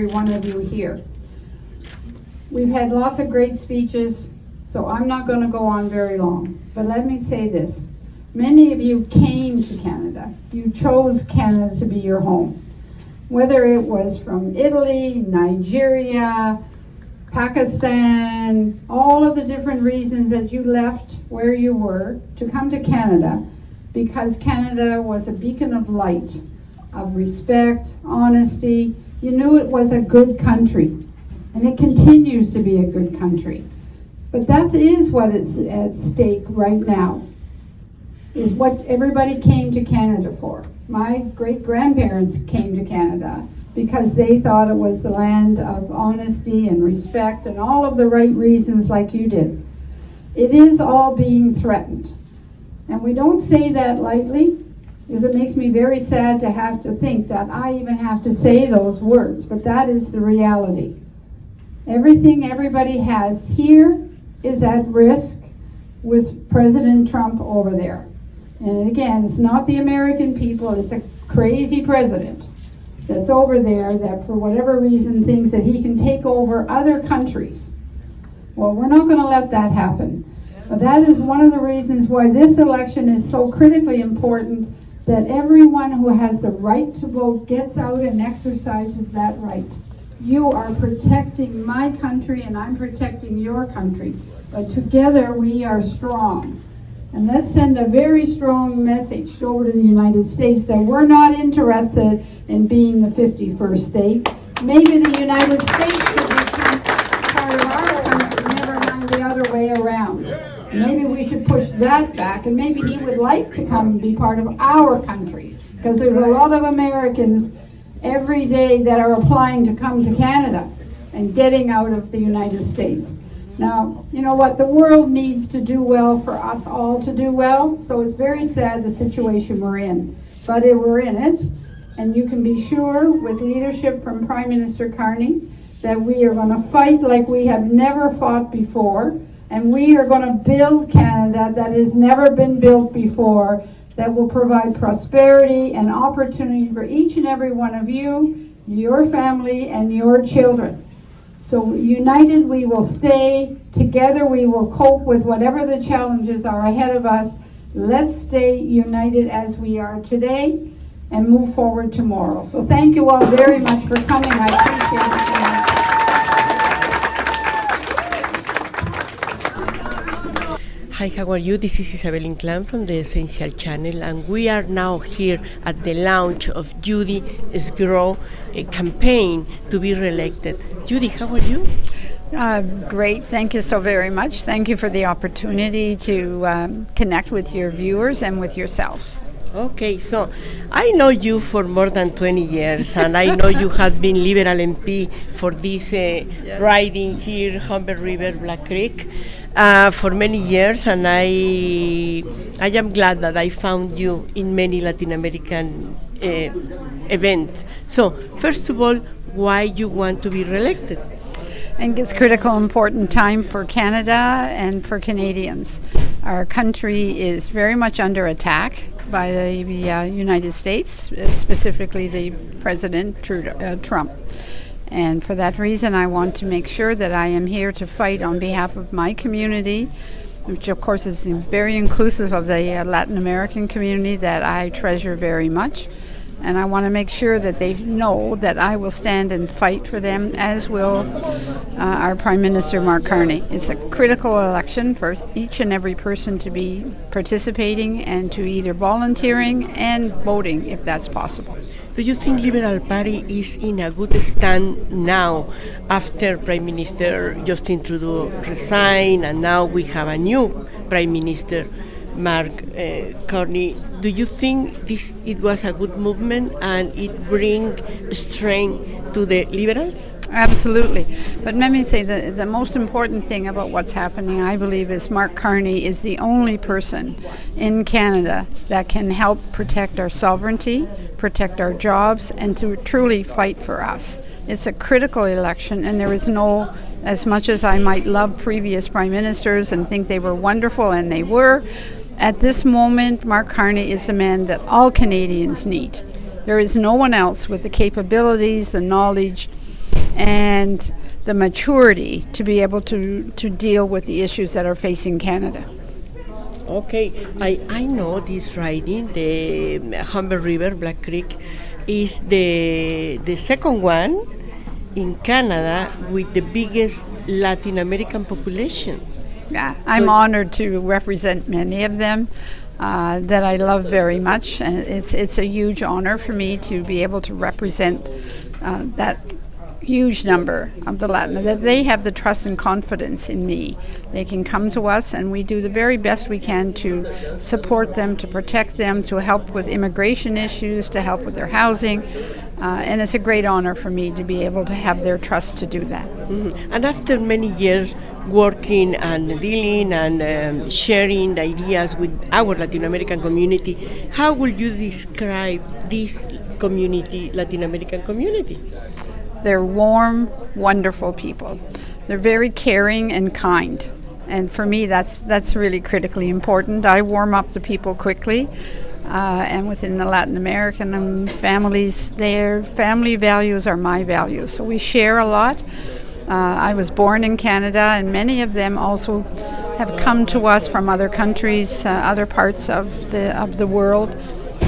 every one of you here. We've had lots of great speeches, so I'm not going to go on very long. But let me say this. Many of you came to Canada. You chose Canada to be your home. Whether it was from Italy, Nigeria, Pakistan, all of the different reasons that you left where you were to come to Canada, because Canada was a beacon of light, of respect, honesty. You knew it was a good country, and it continues to be a good country. But that is what is at stake right now, is what everybody came to Canada for. My great-grandparents came to Canada because they thought it was the land of honesty and respect and all of the right reasons like you did. It is all being threatened. And we don't say that lightly, because it makes me very sad to have to think that I even have to say those words, but that is the reality. Everything everybody has here is at risk with President Trump over there. And again, it's not the American people, it's a crazy president that's over there that for whatever reason thinks that he can take over other countries. Well, we're not going to let that happen. But that is one of the reasons why this election is so critically important, that everyone who has the right to vote gets out and exercises that right. You are protecting my country and I'm protecting your country. But together we are strong. And let's send a very strong message over to the United States that we're not interested in being the 51st state. Maybe the United States should become part of our country, never mind the other way around. Maybe we should push that back, and maybe he would like to come and be part of our country, because there's a lot of Americans every day that are applying to come to Canada and getting out of the United States. Now, you know what? The world needs to do well for us all to do well, so it's very sad the situation we're in. But we're in it, and you can be sure with leadership from Prime Minister Carney that we are going to fight like we have never fought before, and we are going to build Canada that has never been built before, that will provide prosperity and opportunity for each and every one of you, your family, and your children. So united we will stay, together we will cope with whatever the challenges are ahead of us. Let's stay united as we are today and move forward tomorrow. So thank you all very much for coming. I appreciate it so much. Hi, how are you? This is Isabel Inclán from the Essential Channel, and we are now here at the launch of Judy Sgro campaign to be re-elected. Judy, how are you? Great. Thank you so very much. Thank you for the opportunity to connect with your viewers and with yourself. Okay, so I know you for more than 20 years, and I know you have been Liberal MP for this riding here, Humber River-Black Creek, for many years, and I am glad that I found you in many Latin American events. So, first of all, why you want to be re-elected? I think it's critical, important time for Canada and for Canadians. Our country is very much under attack by the United States, specifically the President Trump. And for that reason, I want to make sure that I am here to fight on behalf of my community, which of course is very inclusive of the Latin American community that I treasure very much. And I want to make sure that they know that I will stand and fight for them, as will our Prime Minister Mark Carney. It's a critical election for each and every person to be participating and to either volunteering and voting if that's possible. Do you think Liberal Party is in a good stand now after Prime Minister Justin Trudeau resigned and now we have a new Prime Minister, Mark Carney? Do you think it was a good movement and it brings strength to the Liberals? Absolutely. But let me say the most important thing about what's happening, I believe, is Mark Carney is the only person in Canada that can help protect our sovereignty, protect our jobs, and to truly fight for us. It's a critical election, and there is no, as much as I might love previous prime ministers and think they were wonderful, and they were, at this moment, Mark Carney is the man that all Canadians need. There is no one else with the capabilities, the knowledge, and the maturity to be able to deal with the issues that are facing Canada. Okay, I know this riding, the Humber River-Black Creek, is the second one in Canada with the biggest Latin American population. Yeah, I'm honored to represent many of them that I love very much, and it's a huge honor for me to be able to represent that huge number of the Latin, that they have the trust and confidence in me. They can come to us and we do the very best we can to support them, to protect them, to help with immigration issues, to help with their housing. And it's a great honor for me to be able to have their trust to do that. Mm-hmm. And after many years working and dealing and sharing ideas with our Latin American community, how would you describe this community, Latin American community? They're warm, wonderful people. They're very caring and kind. And for me, that's really critically important. I warm up to people quickly. And within the Latin American families, their family values are my values. So we share a lot. I was born in Canada, and many of them also have come to us from other countries, other parts of the world,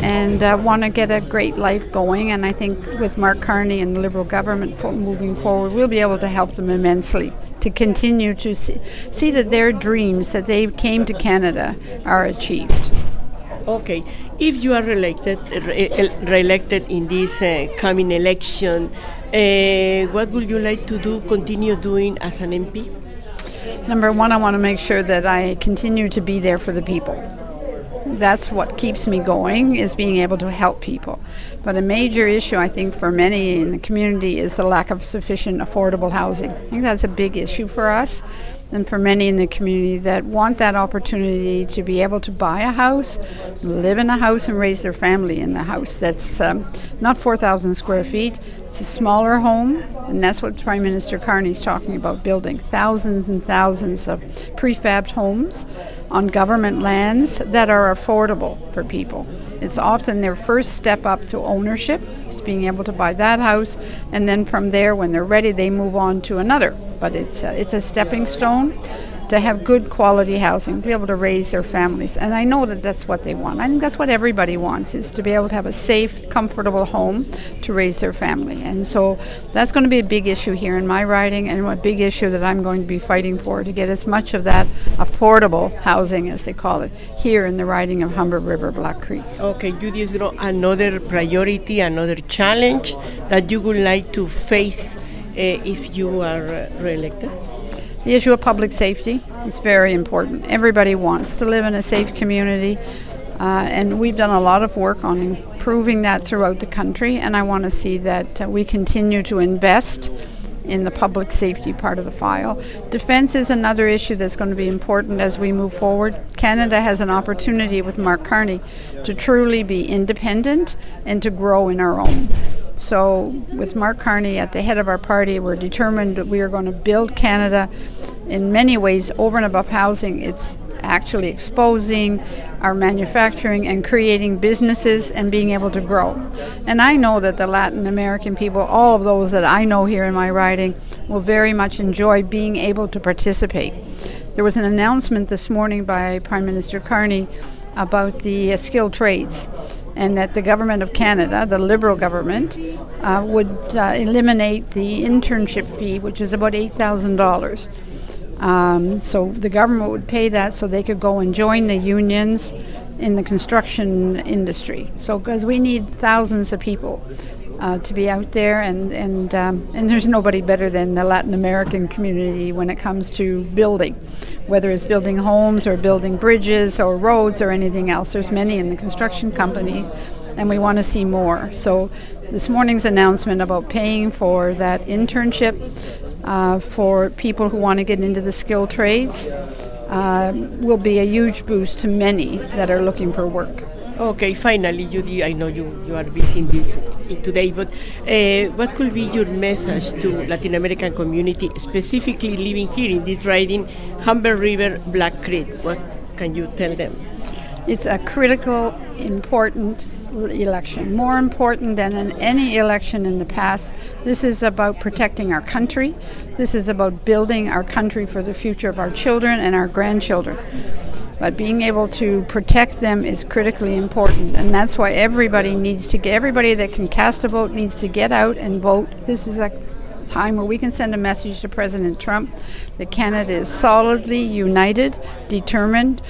and want to get a great life going. And I think with Mark Carney and the Liberal government moving forward, we'll be able to help them immensely to continue to see that their dreams that they came to Canada are achieved. Okay, if you are reelected in this coming election, what would you like to do, continue doing as an MP? Number one, I want to make sure that I continue to be there for the people. That's what keeps me going, is being able to help people. But a major issue, I think, for many in the community is the lack of sufficient affordable housing. I think that's a big issue for us and for many in the community that want that opportunity to be able to buy a house, live in a house, and raise their family in a house that's not 4,000 square feet. It's a smaller home, and that's what Prime Minister Carney's talking about, building thousands and thousands of prefabbed homes on government lands that are affordable for people. It's often their first step up to ownership, is being able to buy that house, and then from there, when they're ready, they move on to another. But it's a stepping stone to have good quality housing, to be able to raise their families. And I know that that's what they want. I think that's what everybody wants, is to be able to have a safe, comfortable home to raise their family. And so that's going to be a big issue here in my riding, and a big issue that I'm going to be fighting for, to get as much of that affordable housing, as they call it, here in the riding of Humber River-Black Creek. Okay, Judy Sgro, another priority, another challenge that you would like to face if you are re-elected? The issue of public safety is very important. Everybody wants to live in a safe community, and we've done a lot of work on improving that throughout the country, and I want to see that we continue to invest in the public safety part of the file. Defense is another issue that's going to be important as we move forward. Canada has an opportunity with Mark Carney to truly be independent and to grow in our own. So with Mark Carney at the head of our party, we're determined that we are going to build Canada in many ways over and above housing. It's actually exposing our manufacturing and creating businesses and being able to grow. And I know that the Latin American people, all of those that I know here in my riding, will very much enjoy being able to participate. There was an announcement this morning by Prime Minister Carney about the skilled trades, and that the government of Canada, the Liberal government, would eliminate the internship fee, which is about $8,000. So the government would pay that so they could go and join the unions in the construction industry. So because we need thousands of people to be out there, and there's nobody better than the Latin American community when it comes to building, whether it's building homes or building bridges or roads or anything else. There's many in the construction companies, and we want to see more. So this morning's announcement about paying for that internship for people who want to get into the skilled trades will be a huge boost to many that are looking for work. Okay, finally, Judy, I know you are busy in this today, but what could be your message to Latin American community, specifically living here in this riding, Humber River-Black Creek? What can you tell them? It's a critical, important election, more important than in any election in the past. This is about protecting our country. This is about building our country for the future of our children and our grandchildren. But being able to protect them is critically important, and that's why everybody that can cast a vote needs to get out and vote. This is a time where we can send a message to President Trump that Canada is solidly united, determined.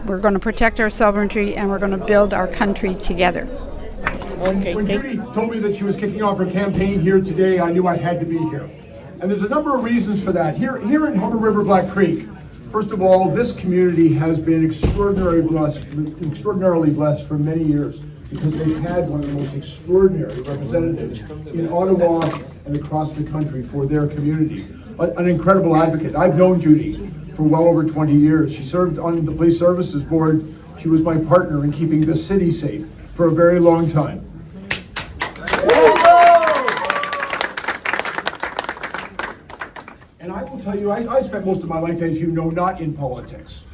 We're going to protect our sovereignty, and we're going to build our country together. Okay. When Judy told me that she was kicking off her campaign here today, I knew I had to be here. And there's a number of reasons for that. Here in Humber River-Black Creek, first of all, this community has been extraordinarily blessed for many years because they've had one of the most extraordinary representatives in Ottawa and across the country for their community. An incredible advocate. I've known Judy for well over 20 years. She served on the Police Services Board. She was my partner in keeping this city safe for a very long time. And I will tell you, I spent most of my life, as you know, not in politics.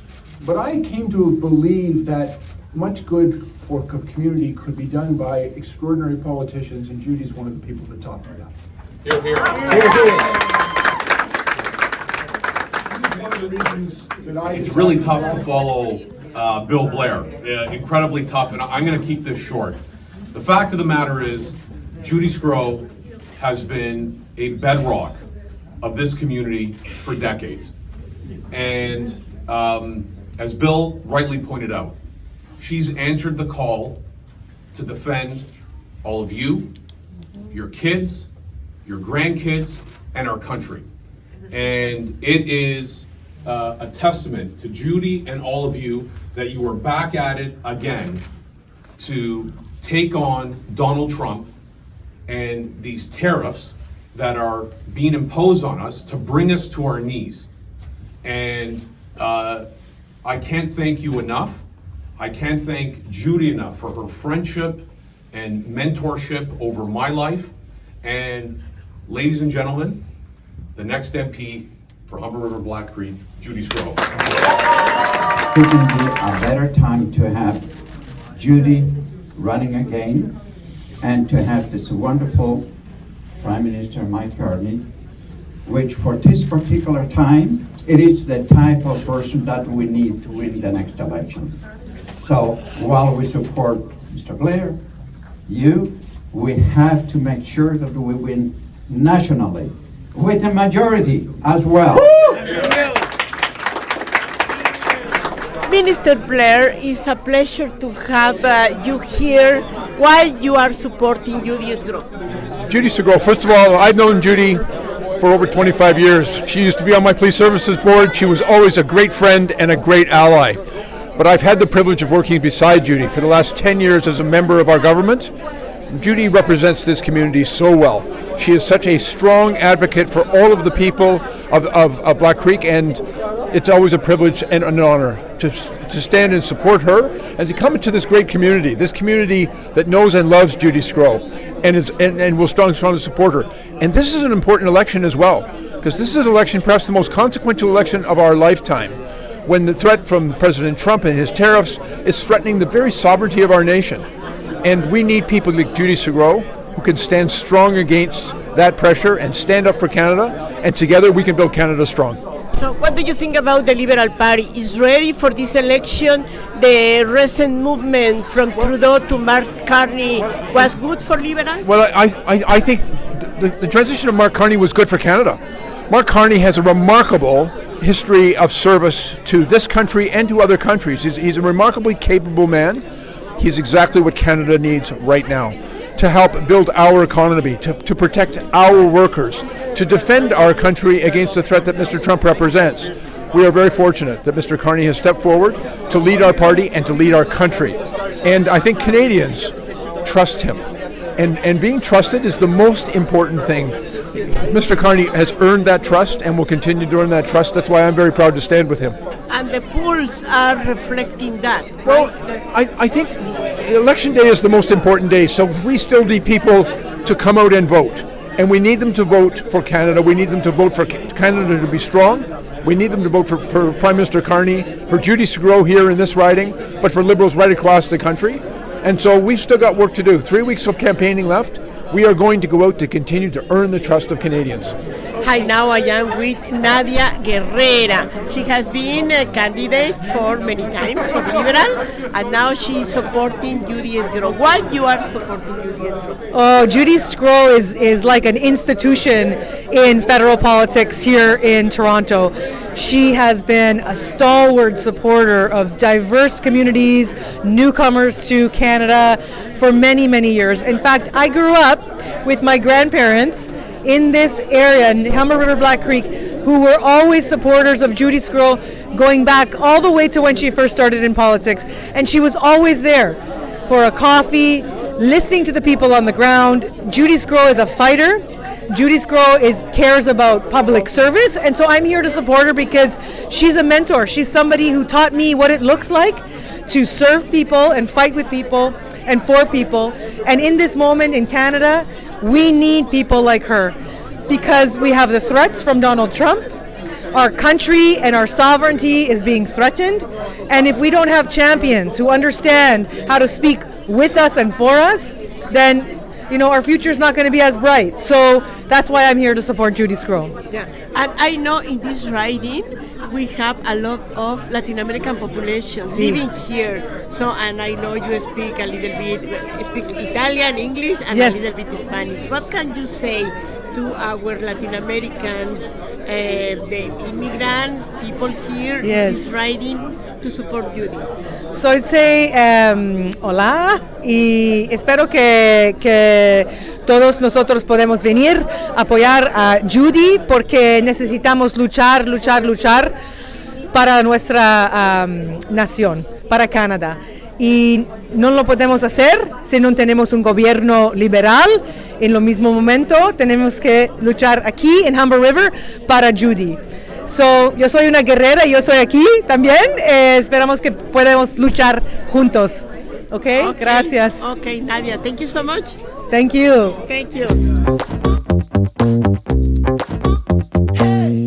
But I came to believe that much good for a community could be done by extraordinary politicians, and Judy's one of the people that taught me that. Hear, hear. One of the reasons that It's really tough to follow Bill Blair. Incredibly tough, and I'm going to keep this short. The fact of the matter is, Judy Sgro has been a bedrock of this community for decades. And as Bill rightly pointed out, she's answered the call to defend all of you, your kids, your grandkids, and our country. And it is a testament to Judy and all of you that you are back at it again to take on Donald Trump and these tariffs that are being imposed on us to bring us to our knees. And I can't thank you enough. I can't thank Judy enough for her friendship and mentorship over my life. And ladies and gentlemen, the next MP for Humber River-Black Creek, Judy Sgro. Couldn't be a better time to have Judy running again and to have this wonderful Prime Minister Mike Carney, which for this particular time, it is the type of person that we need to win the next election. So while we support Mr. Blair, we have to make sure that we win nationally with a majority as well. Minister Blair, it's a pleasure to have you here. Why you are supporting Judy Sgro? Judy Sgro, first of all, I've known Judy for over 25 years. She used to be on my Police Services Board. She was always a great friend and a great ally. But I've had the privilege of working beside Judy for the last 10 years as a member of our government. Judy represents this community so well. She is such a strong advocate for all of the people of Black Creek, and it's always a privilege and an honor to stand and support her and to come into this great community, that knows and loves Judy Sgro and will strongly support her. And this is an important election as well, because this is an election, perhaps the most consequential election of our lifetime, when the threat from President Trump and his tariffs is threatening the very sovereignty of our nation. And we need people like Judy Sgro who can stand strong against that pressure and stand up for Canada, and together we can build Canada strong. So what do you think about the Liberal Party? Is ready for this election? The recent movement from Trudeau to Mark Carney was good for Liberals? Well, I think the transition of Mark Carney was good for Canada. Mark Carney has a remarkable history of service to this country and to other countries. He's a remarkably capable man. He's exactly what Canada needs right now to help build our economy, to protect our workers, to defend our country against the threat that Mr. Trump represents. We are very fortunate that Mr. Carney has stepped forward to lead our party and to lead our country. And I think Canadians trust him. And being trusted is the most important thing. Mr. Carney has earned that trust and will continue to earn that trust. That's why I'm very proud to stand with him. And the polls are reflecting that. Well, I think Election Day is the most important day, so we still need people to come out and vote. And we need them to vote for Canada. We need them to vote for Canada to be strong. We need them to vote for Prime Minister Carney, for Judy Sgro here in this riding, but for Liberals right across the country. And so we've still got work to do. 3 weeks of campaigning left. We are going to go out to continue to earn the trust of Canadians. Hi, now I am with Nadia Guerrera. She has been a candidate for many times for Liberal, and now she is supporting Judy Sgro. Why you are supporting Judy Sgro? Oh, Judy Sgro is like an institution in federal politics here in Toronto. She has been a stalwart supporter of diverse communities, newcomers to Canada for many, many years. In fact, I grew up with my grandparents in this area, in Humber River-Black Creek, who were always supporters of Judy Sgro, going back all the way to when she first started in politics. And she was always there for a coffee, listening to the people on the ground. Judy Sgro is a fighter. Judy Sgro cares about public service, and so I'm here to support her because she's a mentor. She's somebody who taught me what it looks like to serve people and fight with people and for people. And in this moment in Canada, we need people like her because we have the threats from Donald Trump. Our country and our sovereignty is being threatened. And if we don't have champions who understand how to speak with us and for us, then our future is not going to be as bright. So that's why I'm here to support Judy Sgro. Yeah, and I know in this riding we have a lot of Latin American populations living here. So, and I know you speak a little bit, speak Italian, English, and Yes. a little bit Spanish. What can you say to our Latin Americans, the immigrants, people here in this riding to support Judy? So I'd say hola y espero que todos nosotros podemos venir a apoyar a Judy porque necesitamos luchar para nuestra nación, para Canadá. Y no lo podemos hacer si no tenemos un gobierno liberal. En lo mismo momento tenemos que luchar aquí en Humber River para Judy. So, yo soy una guerrera y yo soy aquí también. Esperamos que podamos luchar juntos. Okay? Gracias. Okay, Nadia, thank you so much. Thank you. Thank you. Hey.